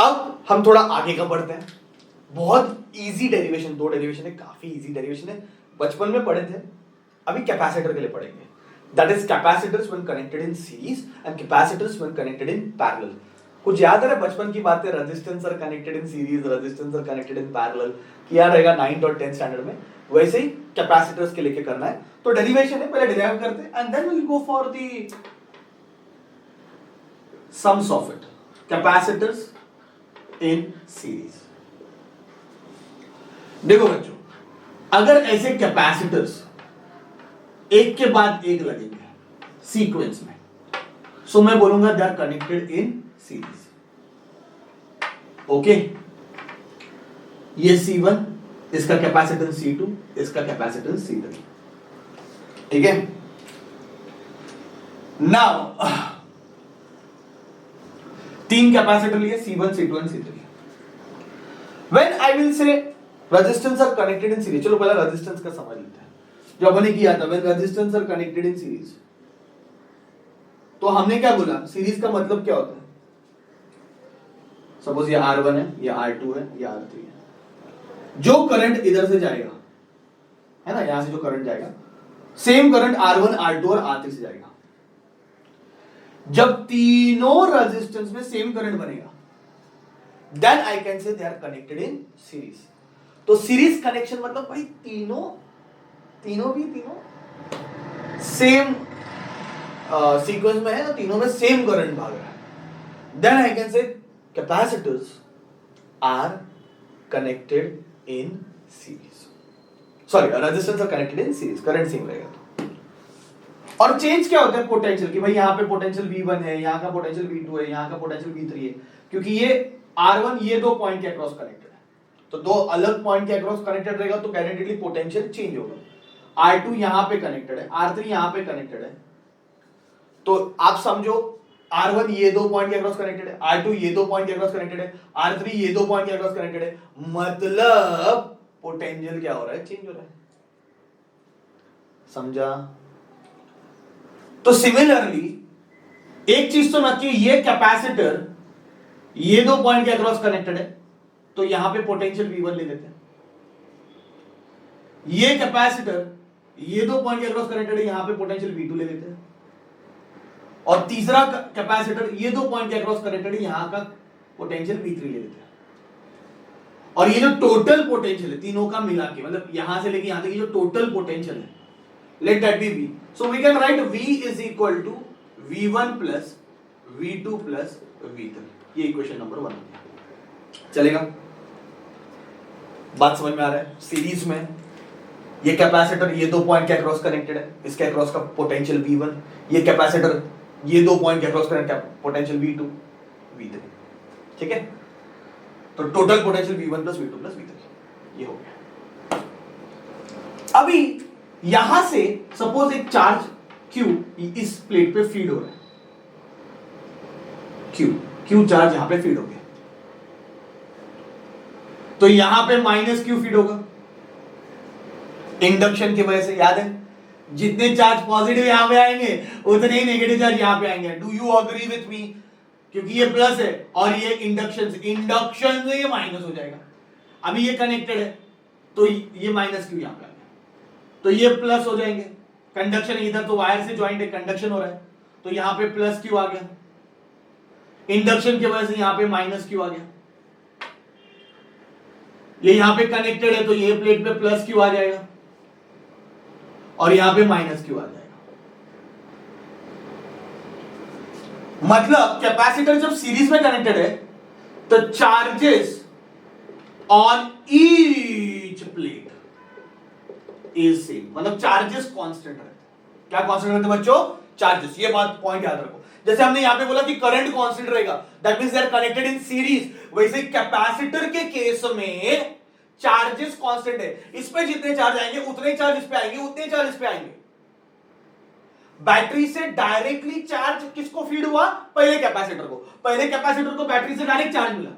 अब हम थोड़ा आगे का पढ़ते हैं। बहुत इजी डेरिवेशन, दो डेरिवेशन है, काफी इजी डेरिवेशन है, बचपन में पढ़े थे, अभी कैपेसिटर के लिए पढ़ेंगे। That is capacitors when connected in series and capacitors when connected in parallel. कुछ याद है बचपन की बातें, resistance are connected in series, resistance are connected in parallel, किया रहेगा 9th और 10th स्टैंडर्ड में। वैसे ही कैपेसिटर्स के लेके करना है। तो डेरिवेशन है, पहले डिराइव करते हैं and then we will go for the sums of it. Capacitors in series. देखो बच्चों, अगर ऐसे कैपेसिटर्स एक के बाद एक लगेंगे सीक्वेंस में, सो मैं बोलूंगा they are connected in series. Okay, ये C1, इसका कैपेसिटेंस C2, इसका कैपेसिटेंस C3, ठीक है। नाउ तीन कैपेसिटर लिए C1, C2 and C3। When I will say resistance are connected in series, चलो पहले रेजिस्टेंस का समझ लेते हैं। जो हमने किया था, when resistance are connected in series, तो हमने क्या बोला, सीरीज का मतलब क्या होता है। सपोज ये R1 है, ये R2 है, ये R3 है। जो करंट इधर से जाएगा, है ना, यहां से जो करंट जाएगा, सेम करंट R1, R2 और R3 से जाएगा। जब तीनों रेजिस्टेंस में सेम करंट बनेगा, then I can say they are connected in series. तो सीरीज कनेक्शन मतलब भाई तीनों सेम सीक्वेंस में है, तीनों में सेम करंट भाग रहा है। Then I can say capacitors are connected in series, sorry resistance are connected in series, current same रहेगा। तो और चेंज क्या होता है पोटेंशियल की, भाई यहां पे पोटेंशियल V1 है, यहां का पोटेंशियल V2 है, यहां का पोटेंशियल V3 है, क्योंकि ये R1 ये दो पॉइंट के अक्रॉस कनेक्टेड है। तो दो अलग पॉइंट के अक्रॉस कनेक्टेड रहेगा तो गारंटीडली पोटेंशियल चेंज होगा। R2 यहां पे कनेक्टेड है, R3 यहां पे कनेक्टेड है, तो आप समझो R1 ये दो पॉइंट के अक्रॉस कनेक्टेड है, R2 ये दो पॉइंट के अक्रॉस कनेक्टेड है, R3 ये दो पॉइंट के अक्रॉस कनेक्टेड है, मतलब पोटेंशियल क्या हो रहा है, चेंज हो रहा है। समझा? तो सिमिलरली एक चीज तो नक्की, ये कैपेसिटर ये दो पॉइंट के अक्रॉस कनेक्टेड है, तो यहां पे पोटेंशियल V1 ले लेते हैं। ये कैपेसिटर ये दो पॉइंट के अक्रॉस कनेक्टेड है, यहां पे पोटेंशियल V2 ले लेते हैं। और तीसरा कैपेसिटर ये दो पॉइंट के अक्रॉस कनेक्टेड है, यहां का पोटेंशियल V3 ले लेते हैं। और ये जो टोटल पोटेंशियल है तीनों का मिला के, मतलब यहां से लेके यहां तक ये जो टोटल पोटेंशियल है, let that be V। So we can write V is equal to V1 plus V2 plus V3। ये इक्वेशन नंबर 1 चलेगा। बात समझ में आ रहा है? सीरीज में ये कैपेसिटर ये दो पॉइंट के अक्रॉस कनेक्टेड है, इसके अक्रॉस का पोटेंशियल V1, ये कैपेसिटर ये दो पॉइंट के अक्रॉस कनेक्टेड है, पोटेंशियल V2 V3, ठीक है। तो total potential V1 plus V2 plus V3 ये हो गया। अभी यहां से सपोज एक चार्ज Q इस प्लेट पे फीड हो रहा है, Q चार्ज यहां पे फीड हो गया, तो यहां पे माइनस Q फीड होगा इंडक्शन की वजह से। याद है, जितने चार्ज पॉजिटिव यहां पे आएंगे उतने ही नेगेटिव चार्ज यहां पे आएंगे। Do you agree with me? क्योंकि ये प्लस है और ये इंडक्शन से ये माइनस हो जाएगा। अभी ये कनेक्टेड है तो ये माइनस Q यहां पे आ गया, तो ये प्लस हो जाएंगे। कंडक्शन इधर तो वायर से ज्वाइंट है, कंडक्शन हो रहा है, तो यहां पे प्लस Q आ गया। इंडक्शन की वजह से यहां पे माइनस Q आ गया। ये यहां पे कनेक्टेड है तो ये प्लेट पे प्लस Q आ जाएगा और यहां पे माइनस Q आ जाएगा। मतलब कैपेसिटर जब सीरीज में कनेक्टेड है तो charges on each plate is same, मतलब चार्जेस कांस्टेंट रहते हैं। क्या कांस्टेंट रहते हैं बच्चों? चार्जेस। ये बात पॉइंट याद रखो। जैसे हमने यहां पे बोला कि करंट कांस्टेंट रहेगा, that means they are connected in series, वैसे कैपेसिटर के केस में चार्जेस कांस्टेंट है। इस पे जितने चार्ज आएंगे उतने चार्ज इस पे आएंगे, उतने चार्ज इस पे आएंगे। बैटरी से डायरेक्टली चार्ज किसको फीड हुआ? पहले कैपेसिटर को। पहले कैपेसिटर को बैटरी से डायरेक्ट चार्ज मिला,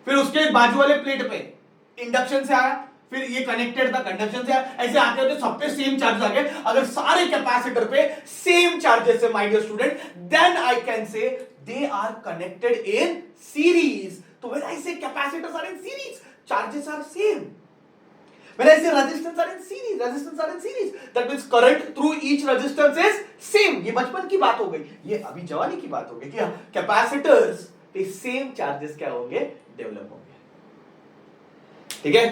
फिर उसके बाजू वाले प्लेट पे इंडक्शन से आया, फिर ये कनेक्टेड था कंडक्शन से आया, ऐसे आते होते सब पे सेम चार्ज आ गए। अगर सारे कैपेसिटर पे सेम चार्जेस है my dear student, then I can say they are connected in series. So when I say capacitors are in series, charges are same. When I say resistance are in series, that means current through each resistance is same. ये बचपन की बात हो गई, ये अभी जवानी की बात हो गई कि कैपेसिटर्स पे सेम चार्जेस क्या होंगे, डेवलप होंगे. ठीक है.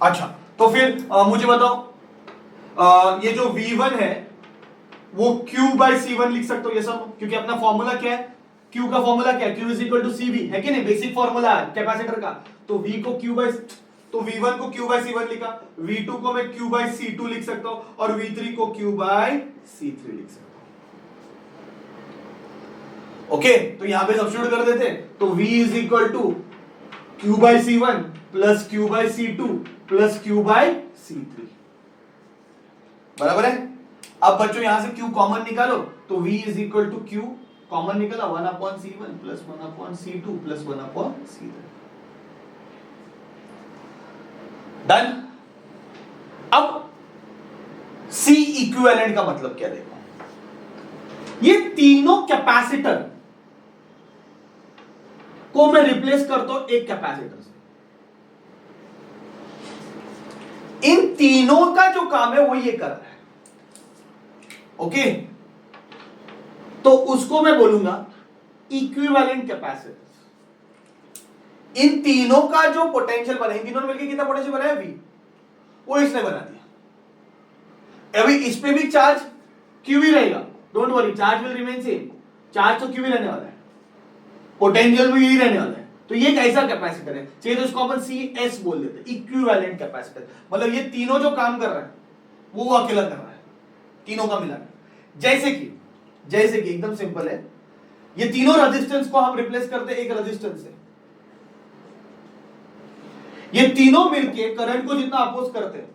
अच्छा, तो फिर मुझे बताओ, ये जो V1 है वो Q by C1 लिख सकते हो, ये सब, क्योंकि अपना फॉर्मूला क्या है, Q का फॉर्मूला क्या है, Q is equal to CV है कि नहीं, बेसिक फॉर्मूला है कैपेसिटर का. तो V को Q by, तो V1 को Q by C1 लिखा, V2 को मैं Q by C2 लिख सकता हूं, और V3 को Q by C3 लिख सकता हूं. ओके, तो यहां पे सब्स्टिट्यूट कर देते, तो V is equal to Q by C1 plus Q by C2 plus Q by C3. बराबर है. अब बच्चों यहां से Q कॉमन निकालो, तो V is equal to Q common निकला 1/C1 plus 1/C2 plus 1/C3. Done. अब C इक्विवेलेंट का मतलब क्या देखो, ये तीनों कैपेसिटर को मैं रिप्लेस करता हूं एक कैपेसिटर से. इन तीनों का जो काम है वो ये कर रहा है. ओके, तो उसको मैं बोलूंगा इक्विवेलेंट कैपेसिटर. इन तीनों का जो पोटेंशियल बना, इन तीनों ने मिलकर कितना पोटेंशियल बनाया, V, वो इसने बना दिया. अभी इस पे भी चार्ज Q ही रहेगा, don't worry, charge will remain same. Charge तो Q ही रहने वाला है, पोटेंशियल भी यही रहने वाला है. तो ये कैसा कैपेसिटर है, चाहिए तो इसको अपन CS बोल देते हैं, इक्विवेलेंट कैपेसिटर. मतलब ये तीनों जो काम कर रहा है वो अकेला कर रहा है, तीनों का मिलाकर. जैसे कि एकदम सिंपल है, ये तीनों रेजिस्टेंस को हम रिप्लेस करते हैं एक रेजिस्टेंस से. ये तीनों मिलके करंट को जितना अपोज करते हैं,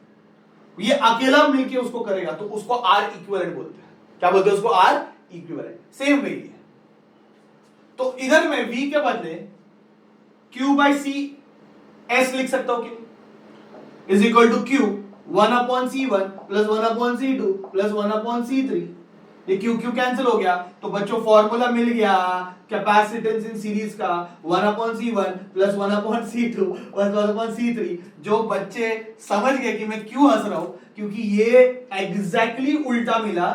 ये अकेला मिलके उसको करेगा, तो उसको R इक्विवेलेंट बोलते हैं. क्या बोलते हैं उसको, R इक्विवेलेंट. सेम वे है. तो इधर मैं V के बदले Q by C S लिख सकता हूं कि is equal to Q 1/C1 plus 1/C2 plus 1/C3. ये Q Q कैंसिल हो गया, तो बच्चों फॉर्मूला मिल गया कैपेसिटेंस इन सीरीज का 1/C1 plus 1/C2 plus 1/C3. जो बच्चे समझ गए कि मैं क्यों हंस रहा हूं, क्योंकि ये एग्जैक्टली उल्टा मिला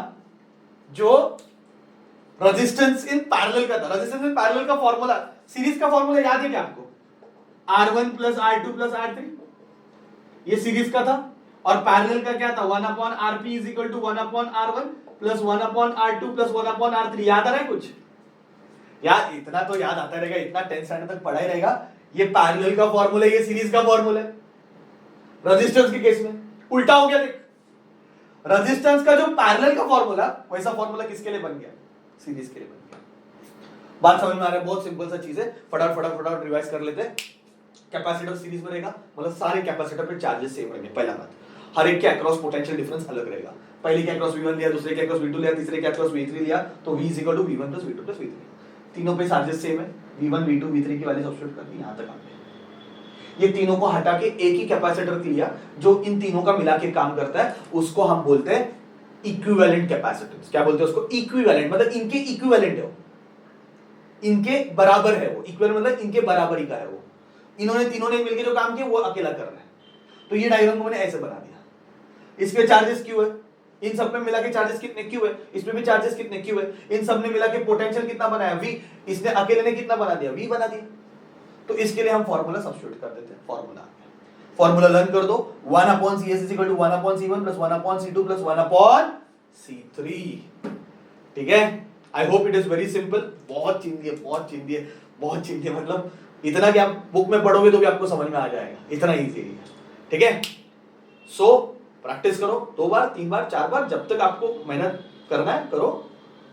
जो रेजिस्टेंस इन पैरेलल का था. रेजिस्टेंस इन पैरेलल का फॉर्मूला, सीरीज का फॉर्मूला याद है क्या आपको, R1 plus R2 plus R3, ये सीरीज का था. और पैरेलल का क्या था, 1/RP is equal to 1/R1 plus 1/R2 plus 1/R3. याद आ रहा है कुछ, यार इतना तो याद आता रहेगा, इतना 10th स्टैंडर्ड तक पढ़ा ही रहेगा. ये पैरेलल का फॉर्मूला, ये सीरीज का फॉर्मूला है. रेजिस्टेंस के केस में उल्टा हो गया. देख, रेजिस्टेंस का जो पैरेलल का फॉर्मूला, वैसा फॉर्मूला किसके लिए बन गया, सीरीज के लिए बन गया. बात समझ में आ रहा है, बहुत सिंपल सा चीज है. फटाफट रिवाइज कर लेते हैं. कैपेसिटर सीरीज में रहेगा, मतलब सारे कैपेसिटर पे चार्जेस सेम रहेंगे. पहला बात, हर एक के अक्रॉस पोटेंशियल डिफरेंस अलग रहेगा. पहले के अक्रॉस V1 लिया, दूसरे के अक्रॉस V2 लिया, तीसरे के अक्रॉस V3 लिया, तो V is equal to V1 plus V2 plus V3. तीनों पे चार्जेस सेम है, V1 V2 V3 की वैल्यू सब्स्टिट्यूट करनी. यहां तक आते, ये तीनों को हटा के एक ही कैपेसिटर लिया जो इन तीनों का मिला के काम करता है, उसको हम बोलते हैं इक्विवेलेंट कैपेसिटेंस. क्या बोलते हैं उसको, इक्विवेलेंट. मतलब इनके इक्विवेलेंट है वो, इनके बराबर है वो. इक्विवेलेंट मतलब इनके बराबरी का है वो. इन्होंने तीनों ने मिलकर जो काम किया वो अकेला कर रहा है. तो ये डायग्राम को मैंने ऐसे बना दिया. इस पे चार्जेस क्यों है, इन सब में मिला के चार्जेस कितने क्यों है, इसमें भी चार्जेस कितने क्यों है, इन सब ने मिला के पोटेंशियल कितना बनाया, V. इसने अकेले ने कितना बना दिया, V बना दिया. तो इसके लिए हम फॉर्मूला सब्स्टिट्यूट कर देते हैं. फॉर्मूला लर्न कर दो, 1/CS is equal to 1/C1 plus 1/C2 plus 1/C3. ठीक है. I hope it is very simple. बहुत चिंदी है, मतलब इतना कि आप बुक में पढ़ोगे तो भी आपको समझ में आ जाएगा, इतना इजी है. ठीक है. सो प्रैक्टिस करो 2 बार 3 बार 4 बार, जब तक आपको मेहनत करना है करो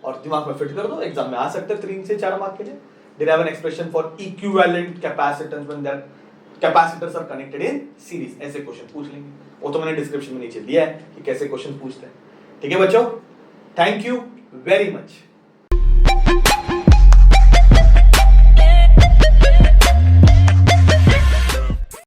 और दिमाग में फिट कर दो. एग्जाम में आ सकते हैं 3 से 4 मार्क के लिए. derive an expression for equivalent capacitance when their capacitors are connected in series. ऐसे क्वेश्चन पूछ लेंगे, वो तो मैंने डिस्क्रिप्शन में नीचे दिया है कि कैसे क्वेश्चन पूछते हैं. ठीक है बच्चों, थैंक यू वेरी मच.